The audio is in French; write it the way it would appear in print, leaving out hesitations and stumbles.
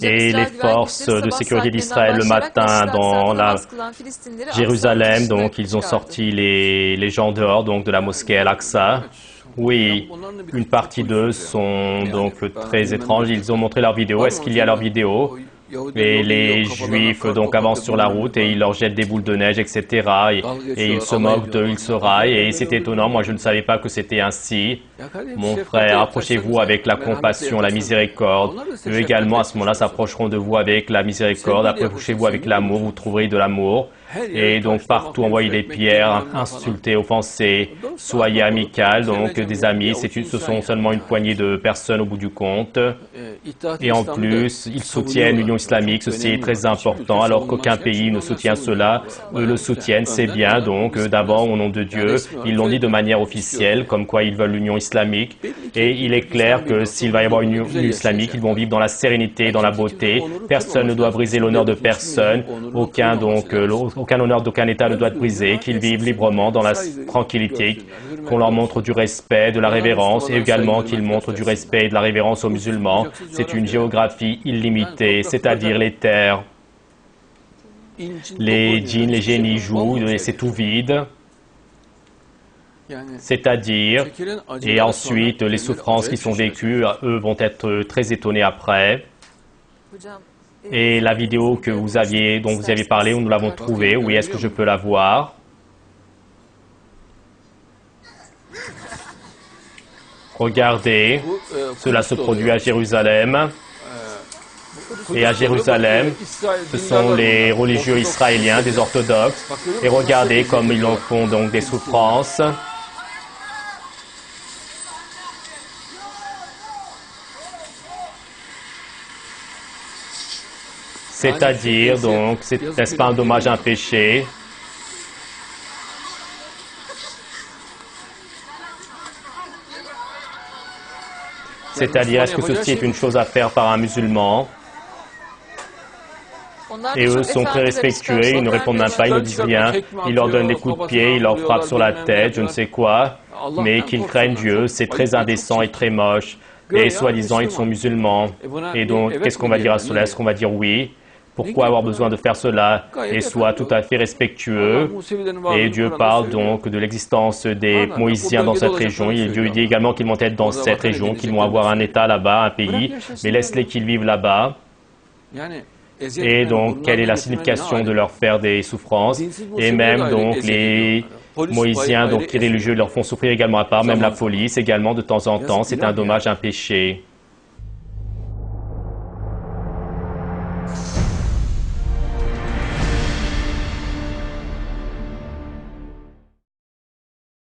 Et les forces de sécurité d'Israël le matin dans la Jérusalem, donc ils ont sorti les gens dehors donc de la mosquée Al-Aqsa. Oui, une partie d'eux sont donc très étranges. Ils ont montré leur vidéo. Est-ce qu'il y a leur vidéo? Et les Juifs donc avancent sur la route et ils leur jettent des boules de neige, etc. Et ils se moquent d'eux, ils se raillent. Et c'est étonnant, moi je ne savais pas que c'était ainsi. Mon frère, approchez-vous avec la compassion, la miséricorde. Eux également, à ce moment-là, s'approcheront de vous avec la miséricorde. Approchez-vous avec l'amour, vous trouverez de l'amour. Et donc partout envoyez des pierres, insultez, offensez, soyez amical, donc des amis, ce sont seulement une poignée de personnes au bout du compte. Et en plus, ils soutiennent l'Union islamique, ceci est très important, alors qu'aucun pays ne soutient cela. Eux le soutiennent, c'est bien, donc d'abord au nom de Dieu, ils l'ont dit de manière officielle, comme quoi ils veulent l'Union islamique. Et il est clair que s'il va y avoir une Union islamique, ils vont vivre dans la sérénité, dans la beauté. Personne ne doit briser l'honneur de personne, aucun honneur d'aucun État ne doit être brisé, qu'ils vivent librement dans la tranquillité, qu'on leur montre du respect, de la révérence, et également qu'ils montrent du respect et de la révérence aux musulmans. C'est une géographie illimitée, c'est-à-dire les terres. Les djinns, les génies jouent, et c'est tout vide. C'est-à-dire, et ensuite, les souffrances qui sont vécues, eux vont être très étonnés après. Et la vidéo que dont vous aviez parlé, où nous l'avons trouvée, oui, est-ce que je peux la voir? Regardez, cela se produit à Jérusalem. Et à Jérusalem, ce sont les religieux israéliens, des orthodoxes. Et regardez comme ils en font donc des souffrances. C'est-à-dire, donc, n'est-ce pas un dommage, un péché? C'est-à-dire, est-ce que ceci est une chose à faire par un musulman? Et eux sont très respectueux, ils ne répondent même pas, ils ne disent rien. Ils leur donnent des coups de pied, ils leur frappent sur la tête, je ne sais quoi. Mais qu'ils craignent Dieu, c'est très indécent et très moche. Et soi-disant, ils sont musulmans. Et donc, qu'est-ce qu'on va dire à cela? Est-ce qu'on va dire oui? Pourquoi avoir besoin de faire cela? Et soit tout à fait respectueux. Et Dieu parle donc de l'existence des Moïsiens dans cette région. Et Dieu dit également qu'ils vont être dans cette région, qu'ils vont avoir un État là-bas, un pays. Mais laisse-les qu'ils vivent là-bas. Et donc, quelle est la signification de leur faire des souffrances? Et même donc les Moïsiens, donc qui religieux, leur font souffrir également à part, même la police également de temps en temps. C'est un dommage, un péché.